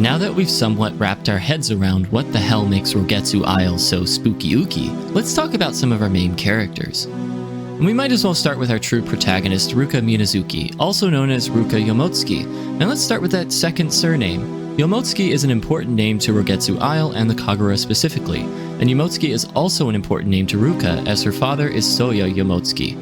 Now that we've somewhat wrapped our heads around what the hell makes Rogetsu Isle so spooky-ooky, let's talk about some of our main characters. And we might as well start with our true protagonist, Ruka Minazuki, also known as Ruka Yomotsuki. And let's start with that second surname. Yomotsuki is an important name to Rogetsu Isle and the Kagura specifically, and Yomotsuki is also an important name to Ruka, as her father is Soya Yomotsuki.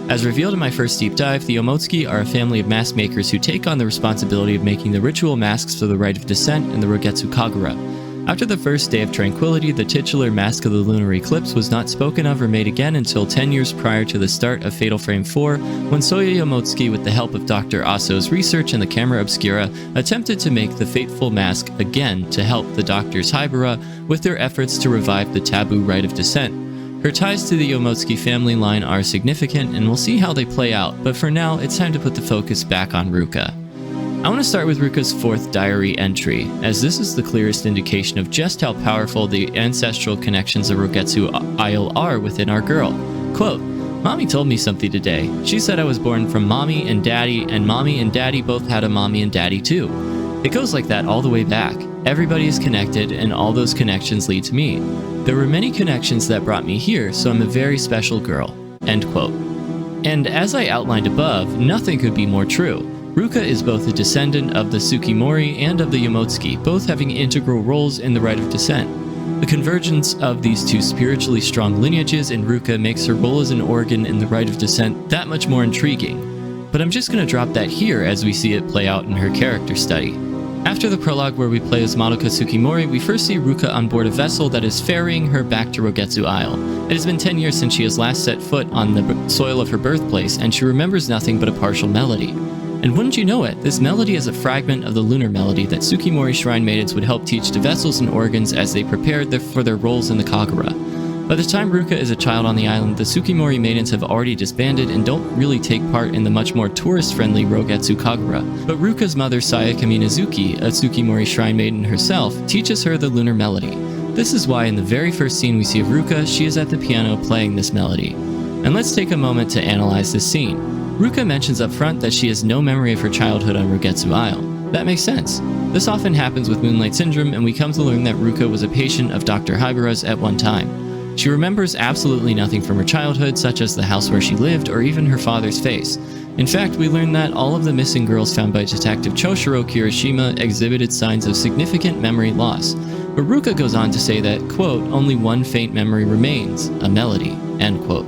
As revealed in my first deep dive, the Yomotsuki are a family of mask makers who take on the responsibility of making the ritual masks for the Rite of Descent and the Rogetsu Kagura. After the first day of tranquility, the titular Mask of the Lunar Eclipse was not spoken of or made again until 10 years prior to the start of Fatal Frame 4, when Soya Yomotsuki, with the help of Dr. Aso's research and the camera obscura, attempted to make the fateful mask again to help the Doctors Haibara with their efforts to revive the taboo Rite of Descent. Her ties to the Yomotsuki family line are significant, and we'll see how they play out, but for now, it's time to put the focus back on Ruka. I want to start with Ruka's fourth diary entry, as this is the clearest indication of just how powerful the ancestral connections of Rogetsu Isle are within our girl. Quote, "Mommy told me something today. She said I was born from mommy and daddy both had a mommy and daddy too. It goes like that all the way back. Everybody is connected, and all those connections lead to me. There were many connections that brought me here, so I'm a very special girl." End quote. And as I outlined above, nothing could be more true. Ruka is both a descendant of the Tsukimori and of the Yomotsuki, both having integral roles in the Rite of Descent. The convergence of these two spiritually strong lineages in Ruka makes her role as an organ in the Rite of Descent that much more intriguing. But I'm just going to drop that here as we see it play out in her character study. After the prologue where we play as Madoka Tsukimori, we first see Ruka on board a vessel that is ferrying her back to Rogetsu Isle. It has been 10 years since she has last set foot on the soil of her birthplace, and she remembers nothing but a partial melody. And wouldn't you know it, this melody is a fragment of the lunar melody that Tsukimori Shrine Maidens would help teach to vessels and organs as they prepared for their roles in the Kagura. By the time Ruka is a child on the island, the Tsukimori Maidens have already disbanded and don't really take part in the much more tourist-friendly Rogetsu Kagura. But Ruka's mother, Sayaka Minazuki, a Tsukimori Shrine Maiden herself, teaches her the lunar melody. This is why in the very first scene we see of Ruka, she is at the piano playing this melody. And let's take a moment to analyze this scene. Ruka mentions up front that she has no memory of her childhood on Rogetsu Isle. That makes sense. This often happens with Moonlight Syndrome, and we come to learn that Ruka was a patient of Dr. Haibara's at one time. She remembers absolutely nothing from her childhood, such as the house where she lived or even her father's face. In fact, we learn that all of the missing girls found by Detective Choshiro Kirishima exhibited signs of significant memory loss. But Ruka goes on to say that, quote, "only one faint memory remains, a melody," end quote.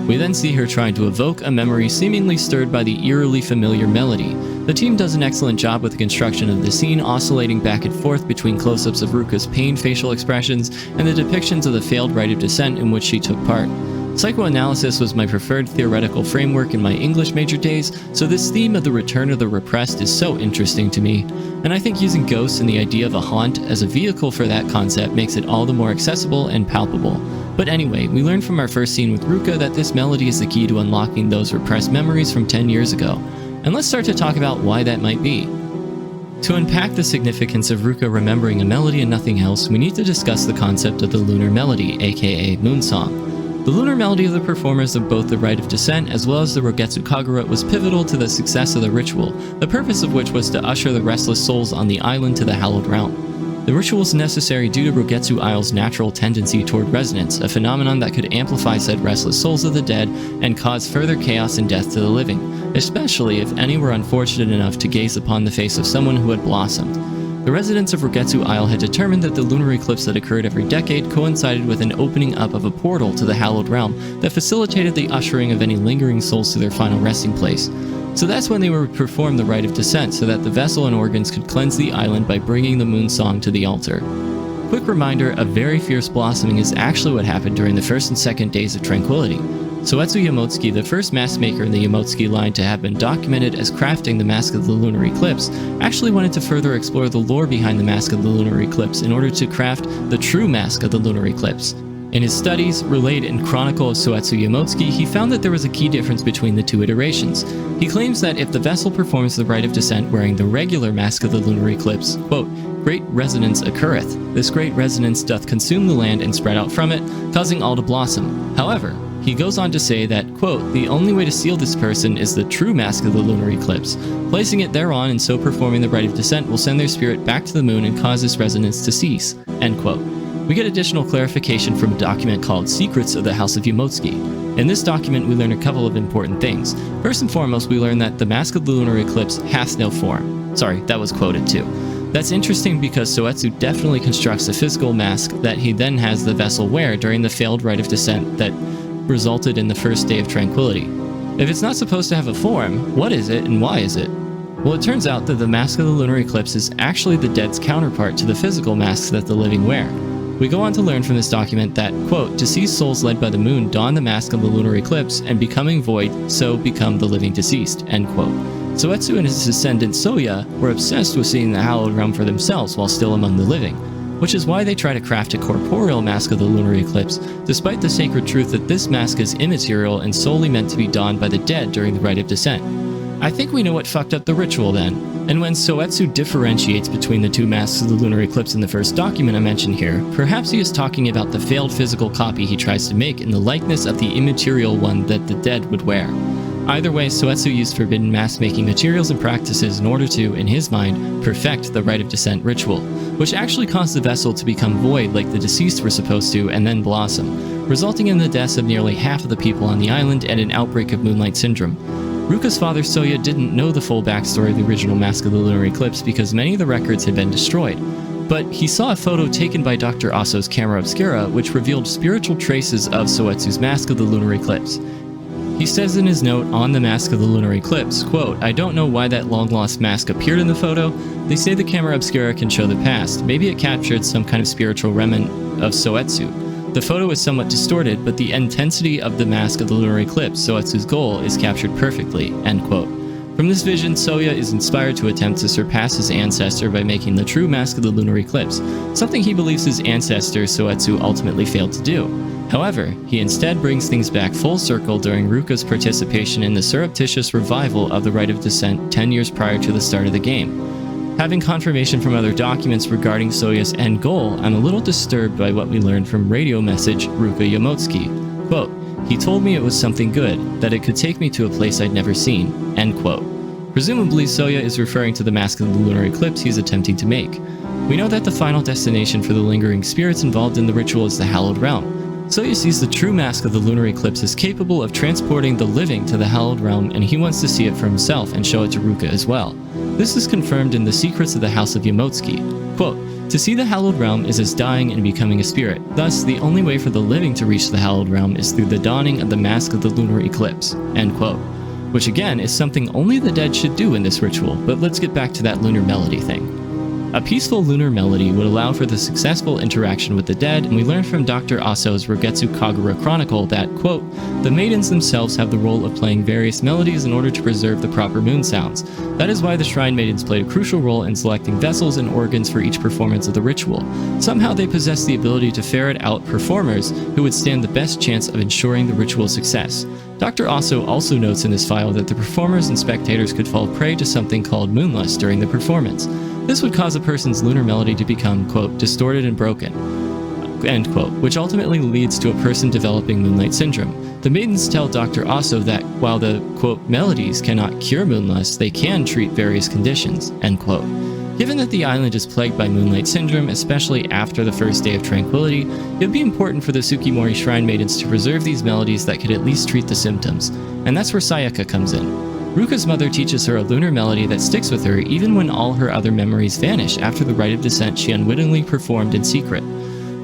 We then see her trying to evoke a memory seemingly stirred by the eerily familiar melody. The team does an excellent job with the construction of the scene, oscillating back and forth between close-ups of Ruka's pained facial expressions and the depictions of the failed Rite of Descent in which she took part. Psychoanalysis was my preferred theoretical framework in my English major days, so this theme of the return of the repressed is so interesting to me. And I think using ghosts and the idea of a haunt as a vehicle for that concept makes it all the more accessible and palpable. But anyway, we learned from our first scene with Ruka that this melody is the key to unlocking those repressed memories from 10 years ago. And let's start to talk about why that might be. To unpack the significance of Ruka remembering a melody and nothing else, we need to discuss the concept of the lunar melody, aka moon song. The lunar melody of the performers of both the Rite of Descent as well as the Rogetsu Kagura was pivotal to the success of the ritual, the purpose of which was to usher the restless souls on the island to the hallowed realm. The ritual was necessary due to Rogetsu Isle's natural tendency toward resonance, a phenomenon that could amplify said restless souls of the dead and cause further chaos and death to the living, especially if any were unfortunate enough to gaze upon the face of someone who had blossomed. The residents of Rogetsu Isle had determined that the lunar eclipse that occurred every decade coincided with an opening up of a portal to the hallowed realm that facilitated the ushering of any lingering souls to their final resting place. So that's when they would perform the Rite of Descent, so that the vessel and organs could cleanse the island by bringing the moon song to the altar. Quick reminder, a very fierce blossoming is actually what happened during the first and second days of tranquility. Soetsu Yomotsuki, the first mask maker in the Yomotsuki line to have been documented as crafting the Mask of the Lunar Eclipse, actually wanted to further explore the lore behind the Mask of the Lunar Eclipse in order to craft the true Mask of the Lunar Eclipse. In his studies, relayed in Chronicle of Soetsu Yomotsuki, he found that there was a key difference between the two iterations. He claims that if the vessel performs the Rite of Descent wearing the regular Mask of the Lunar Eclipse, quote, "great resonance occurreth. This great resonance doth consume the land and spread out from it, causing all to blossom. However, He goes on to say that, quote, "The only way to seal this person is the true mask of the lunar eclipse. Placing it thereon and so performing the rite of descent will send their spirit back to the moon and cause this resonance to cease," end quote. We get additional clarification from a document called Secrets of the House of Yomotsuki. In this document, we learn a couple of important things. First and foremost, we learn that the mask of the lunar eclipse hath no form. Sorry, that was quoted too. That's interesting because Soetsu definitely constructs a physical mask that he then has the vessel wear during the failed rite of descent that resulted in the first day of tranquility. If it's not supposed to have a form, what is it and why is it? Well, it turns out that the mask of the lunar eclipse is actually the dead's counterpart to the physical masks that the living wear. We go on to learn from this document that, quote, "Deceased souls led by the moon don the mask of the lunar eclipse and becoming void, so become the living deceased," end quote. Soetsu and his descendant Soya were obsessed with seeing the hallowed realm for themselves while still among the living, which is why they try to craft a corporeal mask of the lunar eclipse, despite the sacred truth that this mask is immaterial and solely meant to be donned by the dead during the rite of descent. I think we know what fucked up the ritual then. And when Soetsu differentiates between the two masks of the lunar eclipse in the first document I mentioned here, perhaps he is talking about the failed physical copy he tries to make in the likeness of the immaterial one that the dead would wear. Either way, Soetsu used forbidden mask-making materials and practices in order to, in his mind, perfect the rite of descent ritual, which actually caused the vessel to become void like the deceased were supposed to and then blossom, resulting in the deaths of nearly half of the people on the island and an outbreak of Moonlight Syndrome. Ruka's father Soya didn't know the full backstory of the original Mask of the Lunar Eclipse because many of the records had been destroyed, but he saw a photo taken by Dr. Aso's camera obscura which revealed spiritual traces of Soetsu's Mask of the Lunar Eclipse. He says in his note on the Mask of the Lunar Eclipse, quote, "I don't know why that long-lost mask appeared in the photo. They say the camera obscura can show the past. Maybe it captured some kind of spiritual remnant of Soetsu. The photo is somewhat distorted, but the intensity of the Mask of the Lunar Eclipse, Soetsu's goal, is captured perfectly," end quote. From this vision, Soya is inspired to attempt to surpass his ancestor by making the true Mask of the Lunar Eclipse, something he believes his ancestor Soetsu ultimately failed to do. However, he instead brings things back full circle during Ruka's participation in the surreptitious revival of the Rite of Descent 10 years prior to the start of the game. Having confirmation from other documents regarding Soya's end goal, I'm a little disturbed by what we learned from radio message Ruka Yomotsuki. Quote, "He told me it was something good, that it could take me to a place I'd never seen," end quote. Presumably, Soya is referring to the Mask of the Lunar Eclipse he's attempting to make. We know that the final destination for the lingering spirits involved in the ritual is the Hallowed Realm. Soya sees the true Mask of the Lunar Eclipse as capable of transporting the living to the Hallowed Realm, and he wants to see it for himself and show it to Ruka as well. This is confirmed in the Secrets of the House of Yomotsuki. Quote, "To see the Hallowed Realm is as dying and becoming a spirit. Thus, the only way for the living to reach the Hallowed Realm is through the donning of the Mask of the Lunar Eclipse," end quote. Which again is something only the dead should do in this ritual, but let's get back to that lunar melody thing. A peaceful lunar melody would allow for the successful interaction with the dead, and we learned from Dr. Aso's Rogetsu Kagura Chronicle that, quote, "The maidens themselves have the role of playing various melodies in order to preserve the proper moon sounds. That is why the shrine maidens played a crucial role in selecting vessels and organs for each performance of the ritual. Somehow they possess the ability to ferret out performers who would stand the best chance of ensuring the ritual's success." Dr. Aso also notes in his file that the performers and spectators could fall prey to something called moonlust during the performance. This would cause a person's lunar melody to become, quote, "distorted and broken," end quote, which ultimately leads to a person developing Moonlight Syndrome. The maidens tell Dr. Aso that while the, quote, "melodies cannot cure moonlust, they can treat various conditions," end quote. Given that the island is plagued by Moonlight Syndrome, especially after the first day of tranquility, it would be important for the Tsukimori Shrine Maidens to preserve these melodies that could at least treat the symptoms, and that's where Sayaka comes in. Ruka's mother teaches her a lunar melody that sticks with her even when all her other memories vanish after the rite of descent she unwittingly performed in secret.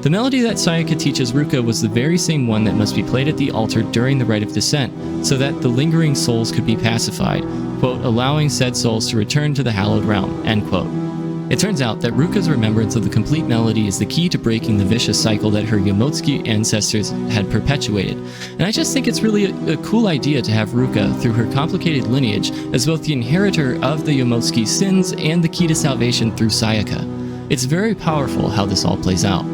The melody that Sayaka teaches Ruka was the very same one that must be played at the altar during the rite of descent, so that the lingering souls could be pacified, quote, "allowing said souls to return to the hallowed realm," end quote. It turns out that Ruka's remembrance of the complete melody is the key to breaking the vicious cycle that her Yomotsuki ancestors had perpetuated, and I just think it's really a cool idea to have Ruka, through her complicated lineage, as both the inheritor of the Yomotsuki sins and the key to salvation through Sayaka. It's very powerful how this all plays out.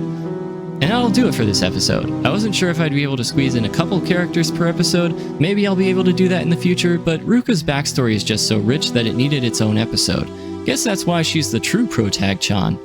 And that'll do it for this episode. I wasn't sure if I'd be able to squeeze in a couple characters per episode, maybe I'll be able to do that in the future, but Ruka's backstory is just so rich that it needed its own episode. Guess that's why she's the true protag-chan.